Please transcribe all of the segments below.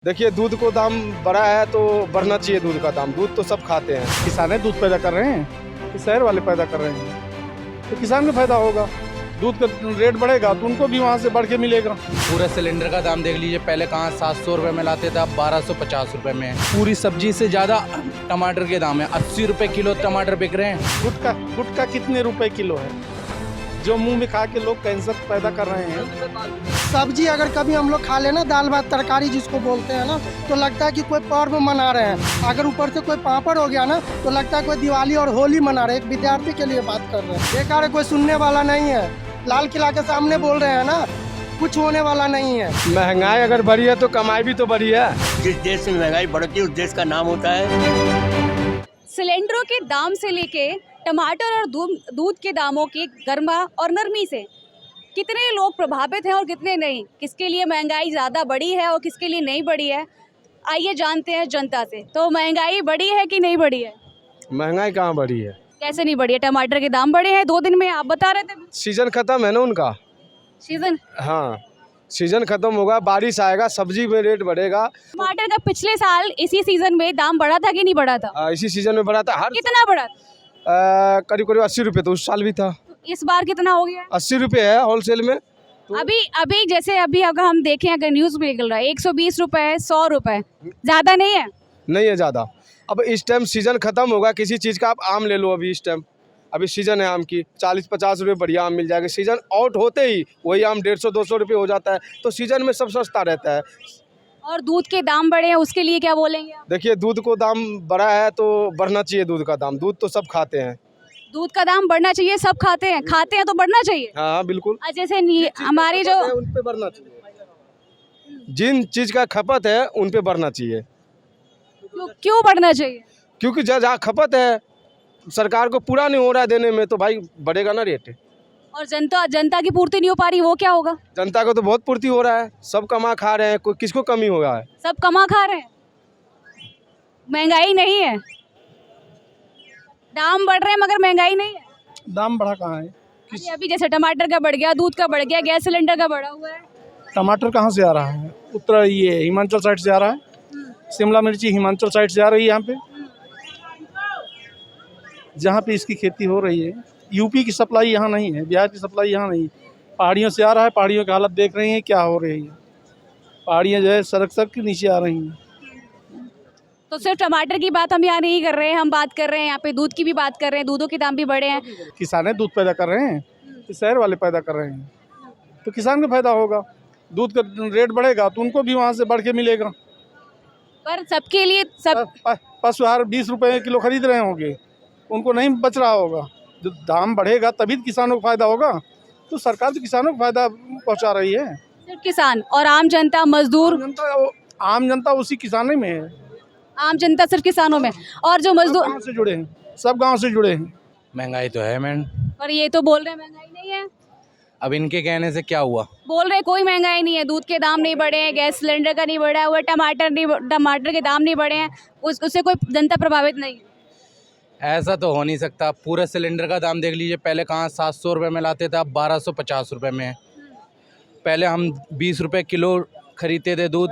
देखिए दूध को दाम बढ़ा है तो बढ़ना चाहिए दूध का दाम। दूध तो सब खाते हैं। किसान दूध पैदा कर रहे हैं कि शहर वाले पैदा कर रहे हैं, तो किसान को फायदा होगा। दूध का रेट बढ़ेगा तो उनको भी वहाँ से बढ़ के मिलेगा। पूरे सिलेंडर का दाम देख लीजिए, पहले कहाँ 700 रुपये में लाते थे, अब 1250 रुपये में। पूरी सब्जी से ज़्यादा टमाटर के दाम है, 80 रुपये किलो टमाटर बिक रहे हैं। गुटखा कितने रुपए किलो है, जो मुंह में खा के लोग कैंसर पैदा कर रहे हैं। सब्जी अगर कभी हम लोग खा लेना, दाल भात तरकारी जिसको बोलते हैं ना, तो लगता है कि कोई पर्व मना रहे हैं। अगर ऊपर से कोई पापड़ हो गया ना, तो लगता है कोई दिवाली और होली मना रहे हैं। एक विद्यार्थी के लिए बात कर रहे हैं। बेकार है, कोई सुनने वाला नहीं है। लाल किला के सामने बोल रहे हैं ना, कुछ होने वाला नहीं है। महंगाई अगर बढ़ी है तो कमाई भी तो बढ़ी है। जिस देश में महंगाई बढ़ती है उस देश का नाम होता है। सिलेंडरों के दाम से लेके टमाटर और दूध के दामों की गर्मा और नरमी से कितने लोग प्रभावित हैं और कितने नहीं, किसके लिए महंगाई ज़्यादा बढ़ी है और किसके लिए नहीं बढ़ी है, आइए जानते हैं जनता से। तो महंगाई बढ़ी है कि नहीं बढ़ी है? महंगाई कहाँ बढ़ी है? कैसे नहीं बढ़ी है? टमाटर के दाम बढ़े हैं 2 दिन में, आप बता रहे थे। सीजन खत्म है ना उनका। सीजन, हाँ सीजन खत्म होगा, बारिश आएगा, सब्जी में रेट बढ़ेगा। टमाटर का पिछले साल इसी सीजन में दाम बढ़ा था कि नहीं बढ़ा था? इसी सीजन में बढ़ा था। हर कितना बढ़ा? करीब करीब 80 रुपये तो उस साल भी था। इस बार कितना हो गया? 80 रुपये है होलसेल में। अभी जैसे अभी अगर हम देखें, अगर न्यूज़ में निकल रहा है 120 रुपए, 100 रुपए, ज़्यादा नहीं है? नहीं है ज़्यादा। अब इस टाइम सीजन खत्म होगा किसी चीज़ का। आप आम ले लो, अभी इस टाइम अभी सीजन है आम की, 40-50 रुपये बढ़िया आम मिल जाएगा। सीजन आउट होते ही वही आम 150-200 रुपये हो जाता है। तो सीजन में सब सस्ता रहता है। और दूध के दाम बढ़े हैं, उसके लिए क्या बोलेंगे आप? देखिए दूध को दाम बढ़ा है तो बढ़ना चाहिए दूध का दाम। दूध तो सब खाते हैं। दूध का दाम बढ़ना चाहिए, सब खाते हैं तो बढ़ना चाहिए। हाँ बिल्कुल। जैसे हमारी जो उन पे बढ़ना चाहिए। जिन चीज़ का खपत है उन पे बढ़ना चाहिए। क्यों बढ़ना चाहिए? क्योंकि जहाँ खपत है सरकार को पूरा नहीं हो रहा है देने में, तो भाई बढ़ेगा ना रेट। और जनता की पूर्ति नहीं हो पा रही, वो क्या होगा? जनता को तो बहुत पूर्ति हो रहा है, सब कमा खा रहे हैं, कोई किसको कमी हो रहा है? सब कमा खा रहे हैं, महंगाई नहीं है। दाम बढ़ रहे हैं मगर महंगाई नहीं है। दाम बढ़ा कहाँ है? अभी जैसे टमाटर का बढ़ गया, दूध का बढ़ गया, गैस सिलेंडर का बढ़ा हुआ है। टमाटर कहाँ से आ रहा है? उत्तर ये हिमाचल साइड से आ रहा है। शिमला मिर्ची हिमाचल साइड से आ रही है। यहाँ पे जहाँ पे इसकी खेती हो रही है, यूपी की सप्लाई यहाँ नहीं है, बिहार की सप्लाई यहाँ नहीं है। पहाड़ियों से आ रहा है। पहाड़ियों की हालत देख रही हैं क्या हो रही है। पहाड़ियाँ जो है सड़क के नीचे आ रही हैं। तो सिर्फ टमाटर की बात हम यहाँ नहीं कर रहे हैं, हम बात कर रहे हैं यहाँ पे दूध की भी बात कर रहे हैं। दूधों के दाम भी बढ़े हैं। किसान दूध पैदा कर रहे हैं कि शहर वाले पैदा कर रहे हैं, तो किसान को फायदा होगा। दूध का रेट बढ़ेगा तो उनको भी वहाँ से बढ़ के मिलेगा। पर सबके लिए पशु आहार 20 रुपये किलो खरीद रहे होंगे, उनको नहीं बच रहा होगा। जो दाम बढ़ेगा तभी किसानों को फायदा होगा। तो सरकार तो किसानों को फायदा पहुँचा रही है। सिर्फ किसान और आम जनता, मजदूर? आम जनता उसी किसानी में है। आम जनता सिर्फ किसानों में, और जो मजदूर गाँव से जुड़े हैं, सब गांव से जुड़े हैं। महंगाई तो है मैम। पर ये तो बोल रहे हैं महंगाई नहीं है। अब इनके कहने से क्या हुआ? बोल रहे कोई महंगाई नहीं है, दूध के दाम नहीं बढ़े हैं, गैस सिलेंडर का नहीं बढ़ा हुआ, टमाटर के दाम नहीं बढ़े हैं, उससे कोई जनता प्रभावित नहीं है। ऐसा तो हो नहीं सकता। पूरे सिलेंडर का दाम देख लीजिए, पहले कहाँ 700 रुपये में लाते थे, अब 1250 रुपये में। पहले हम 20 रुपये किलो खरीदते थे दूध,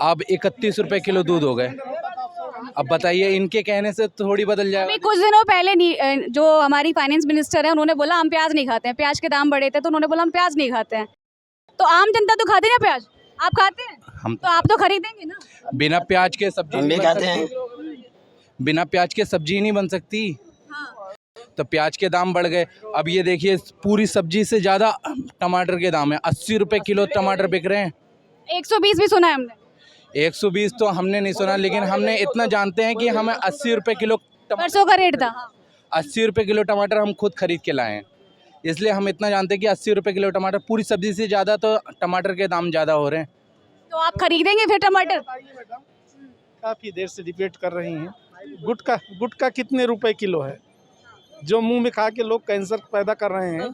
अब 31 रुपये किलो दूध हो गए। अब बताइए, इनके कहने से थोड़ी बदल जाएगा? अभी कुछ दिनों पहले जो हमारी फाइनेंस मिनिस्टर है, उन्होंने बोला हम प्याज नहीं खाते हैं। प्याज के दाम बढ़े थे तो उन्होंने बोला हम प्याज नहीं खाते हैं। तो आम जनता तो खाते हैं ना प्याज, आप खाते हैं? हम तो आप तो खरीदेंगे ना। बिना प्याज के सब्जी हम भी नहीं बन खाते हैं। सकती। बिना प्याज के सब्जी नहीं बन सकती। हाँ। तो प्याज के दाम बढ़ गए। अब ये देखिए, पूरी सब्जी से ज़्यादा टमाटर के दाम है, 80 रुपये किलो टमाटर बिक रहे हैं। 120 भी सुना है हमने। 120 तो हमने नहीं सुना, लेकिन हमने इतना जानते हैं कि हमें 80 रुपये किलो परसों का रेट था। 80 रुपये किलो टमाटर हम खुद खरीद के लाए हैं। इसलिए हम इतना जानते हैं कि 80 रुपये किलो टमाटर, पूरी सब्जी से ज़्यादा तो टमाटर के दाम ज़्यादा हो रहे हैं। तो आप खरीदेंगे फिर टमाटर? काफ़ी देर से डिबेट कर रही हैं। गुटखा कितने रुपए किलो है, जो मुंह में खा के लोग कैंसर पैदा कर रहे हैं।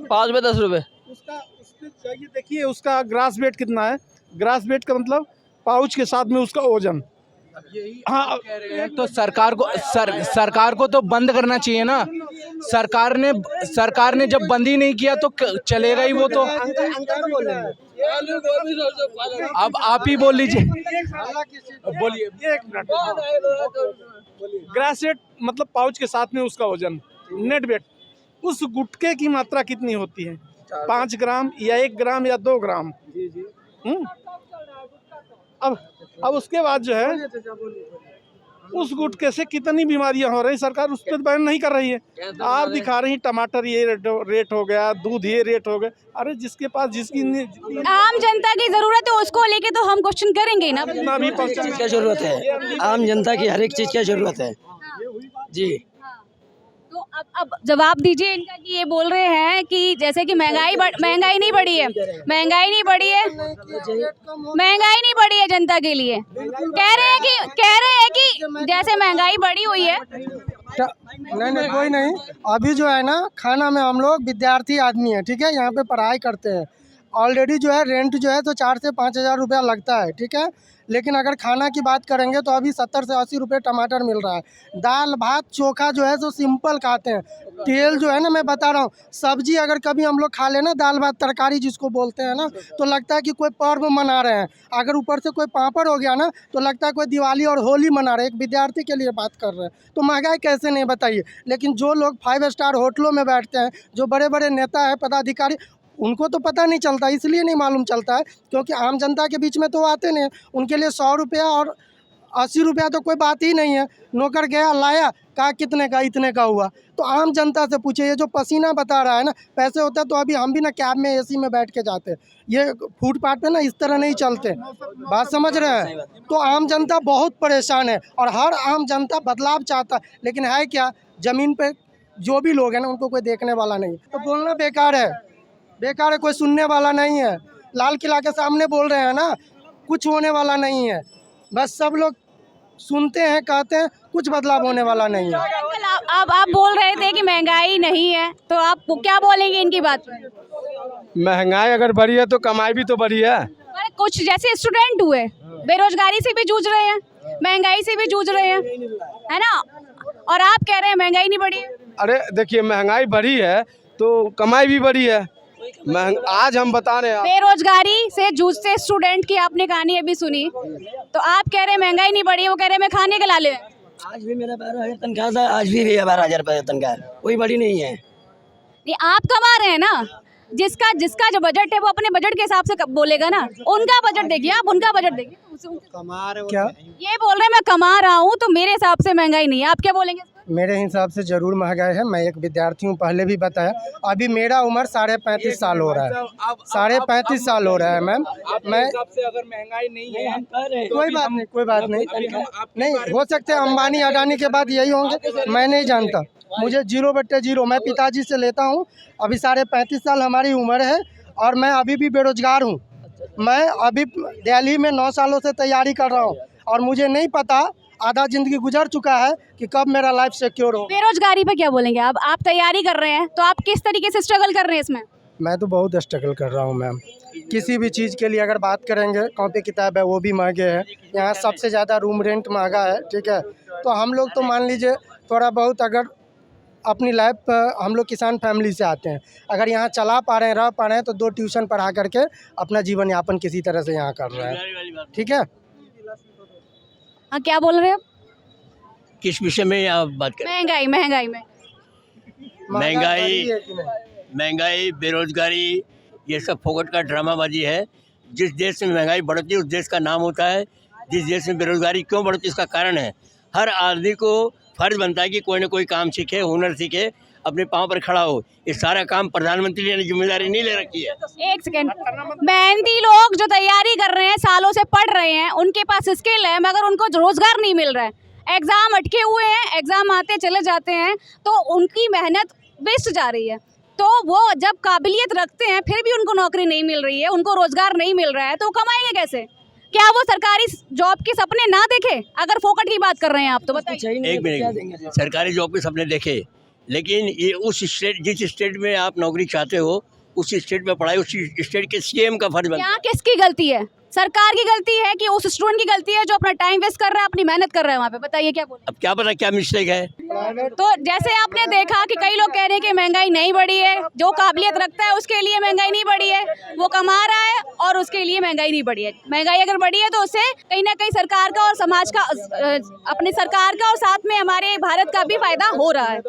5 रुपये 10 रुपये। उसके चाहिए, देखिए उसका ग्रास वेट कितना है। ग्रास वेट का मतलब पाउच के साथ में उसका वजन, हाँ, तो सरकार को तो बंद करना चाहिए ना। सरकार ने जब बंद ही नहीं किया तो चलेगा ही वो तो। अब आप ही बोल लीजिए, बोलिए। एक मिनट। ग्रेजुएट मतलब पाउच के साथ में उसका वजन, नेट वेट, उस गुटखे की मात्रा कितनी होती है? 5 ग्राम या 1 ग्राम या 2 ग्राम। अब उसके बाद जो है उस गुटखे से कितनी बीमारियां हो रही, सरकार उस पर बैन नहीं कर रही है। आप दिखा रही हैं टमाटर ये रेट हो गया, दूध ये रेट हो गया। अरे जिसके पास जिसकी आम जनता की जरूरत है उसको लेके तो हम क्वेश्चन करेंगे ना। चीज क्या जरूरत है, आम जनता की हर एक चीज क्या जरूरत है जी। तो अब जवाब दीजिए इनका कि ये बोल रहे हैं कि जैसे कि महंगाई नहीं बढ़ी है, महंगाई नहीं बढ़ी है जनता के लिए। कह रहे हैं कि जैसे महंगाई बढ़ी हुई है। नहीं कोई नहीं। अभी जो है ना, खाना में हम लोग विद्यार्थी आदमी है, ठीक है, यहाँ पे पढ़ाई करते हैं। ऑलरेडी जो है रेंट जो है तो 4 से 5 हज़ार रुपया लगता है, ठीक है। लेकिन अगर खाना की बात करेंगे तो अभी 70 से 80 रुपये टमाटर मिल रहा है। दाल भात चोखा जो है तो सिंपल खाते हैं। तेल जो है ना, मैं बता रहा हूँ, सब्जी अगर कभी हम लोग खा लेना, दाल भात तरकारी जिसको बोलते हैं ना, तो लगता है कि कोई पर्व मना रहे हैं। अगर ऊपर से कोई पापड़ हो गया ना तो लगता है कोई दिवाली और होली मना रहे हैं। एक विद्यार्थी के लिए बात कर रहे हैं तो महंगाई कैसे नहीं बताइए। लेकिन जो लोग 5 स्टार होटलों में बैठते हैं, जो बड़े बड़े नेता है, पदाधिकारी, उनको तो पता नहीं चलता, इसलिए नहीं मालूम चलता है क्योंकि आम जनता के बीच में तो आते नहीं। उनके लिए 100 रुपया और 80 रुपया तो कोई बात ही नहीं है। नौकर गया लाया, कहा कितने का, इतने का हुआ। तो आम जनता से पूछे, ये जो पसीना बता रहा है ना, पैसे होते हैं तो अभी हम भी ना कैब में AC में बैठ के जाते, ये फुटपाथ पे ना इस तरह नहीं चलते। बात समझ रहे हैं? तो आम जनता बहुत परेशान है और हर आम जनता बदलाव चाहता है, लेकिन है क्या, ज़मीन पे जो भी लोग हैं ना उनको कोई देखने वाला नहीं। तो बोलना बेकार है, कोई सुनने वाला नहीं है। लाल किला के सामने बोल रहे हैं ना, कुछ होने वाला नहीं है। बस सब लोग सुनते हैं, कहते हैं, कुछ बदलाव होने वाला नहीं है। अब आप बोल रहे थे कि महंगाई नहीं है, तो आप क्या बोलेंगे इनकी बात पे? महंगाई अगर बढ़ी है तो कमाई भी तो बढ़ी है। अरे कुछ जैसे स्टूडेंट हुए, बेरोजगारी से भी जूझ रहे हैं, महंगाई से भी जूझ रहे हैं, है ना, और आप कह रहे हैं महंगाई नहीं बढ़ी है। अरे देखिए, महंगाई बढ़ी है तो कमाई भी बढ़ी है। आज हम बता रहे हैं, बेरोजगारी से जूझते स्टूडेंट की आपने कहानी अभी सुनी, तो आप कह रहे हैं महंगाई नहीं बढ़ी, वो कह रहे हैं मैं खाने के लाले। आज भी मेरा 12,000 तनख्वाह था, आज भी 12,000 रुपये तनख्वाह, कोई बड़ी नहीं है। ये आप कमा रहे हैं ना, जिसका जो बजट है वो अपने बजट के हिसाब से बोलेगा ना। उनका बजट देखिए, आप उनका बजट देखिए। क्या ये बोल रहे हैं मैं कमा रहा हूँ तो मेरे हिसाब से महंगाई नहीं है, आप क्या बोलेंगे? मेरे हिसाब से ज़रूर महंगाई है। मैं एक विद्यार्थी हूँ, पहले भी बताया। अभी मेरा उम्र 35.5 साल हो रहा है, 35.5 साल हो रहा है मैम। मैं अगर महंगाई नहीं है, कोई बात नहीं, हो सकते हैं अंबानी अडानी के बाद यही होंगे, मैं नहीं जानता। मुझे 0/0, मैं पिताजी से लेता हूँ। अभी 35.5 साल हमारी उम्र है और मैं अभी भी बेरोजगार हूँ। मैं अभी दिल्ली में 9 सालों से तैयारी कर रहा हूँ और मुझे नहीं पता, आधा जिंदगी गुजर चुका है कि कब मेरा लाइफ सिक्योर हो। बेरोजगारी पे क्या बोलेंगे? आप तैयारी कर रहे हैं तो आप किस तरीके से स्ट्रगल कर रहे हैं इसमें? मैं तो बहुत स्ट्रगल कर रहा हूँ मैम। किसी भी चीज़ के लिए अगर बात करेंगे, कॉपी किताब है वो भी महंगे हैं। यहाँ सबसे ज़्यादा रूम रेंट महंगा है, ठीक है। तो हम लोग तो मान लीजिए थोड़ा बहुत, अगर अपनी लाइफ, हम लोग किसान फैमिली से आते हैं, अगर यहाँ चला पा रहे हैं, रह पा रहे हैं, तो 2 ट्यूशन पढ़ा करके अपना जीवन यापन किसी तरह से यहाँ कर रहे हैं, ठीक है। हाँ, क्या बोल रहे हैं? किस विषय में आप बात करें? महंगाई में महंगाई, बेरोजगारी, ये सब फोकट का ड्रामाबाजी है। जिस देश में महंगाई बढ़ती है उस देश का नाम होता है। जिस देश में बेरोजगारी क्यों बढ़ती है इसका कारण है, हर आदमी को फर्ज बनता है कि कोई ना कोई काम सीखे, हुनर सीखे, अपने पाँव पर खड़ा हो। ये सारा काम प्रधानमंत्री ने जिम्मेदारी नहीं ले रखी है। एक सेकेंड, मेहनती लोग जो तैयारी कर रहे हैं, सालों से पढ़ रहे हैं, उनके पास स्किल है मगर उनको रोजगार नहीं मिल रहा है। एग्जाम अटके हुए हैं, एग्जाम आते चले जाते हैं तो उनकी मेहनत वेस्ट जा रही है। तो वो जब काबिलियत रखते हैं फिर भी उनको नौकरी नहीं मिल रही है, उनको रोजगार नहीं मिल रहा है, तो वो कमाएंगे कैसे? क्या वो सरकारी जॉब के सपने ना देखे? अगर फोकट की बात कर रहे हैं आप तो बताइए। एक मिनट, सरकारी जॉब के सपने देखे, लेकिन ये उस स्टेट, जिस स्टेट में आप नौकरी चाहते हो उस स्टेट में पढ़ाई, उस स्टेट के CM का फर्ज बनता है। यहाँ किसकी गलती है? सरकार की गलती है कि उस स्टूडेंट की गलती है जो अपना टाइम वेस्ट कर रहा है, अपनी मेहनत कर रहा है वहाँ पे? बताइए क्या बोले। अब क्या पता क्या मिस्टेक है। तो जैसे आपने देखा कि कई लोग कह रहे हैं कि महंगाई नहीं बढ़ी है, जो काबिलियत रखता है उसके लिए महंगाई नहीं बढ़ी है, वो कमा रहा है और उसके लिए महंगाई नहीं बढ़ी है। महंगाई अगर बढ़ी है तो उससे कहीं ना कहीं सरकार का और समाज का, अपनी सरकार का और साथ में हमारे भारत का भी फायदा हो रहा है।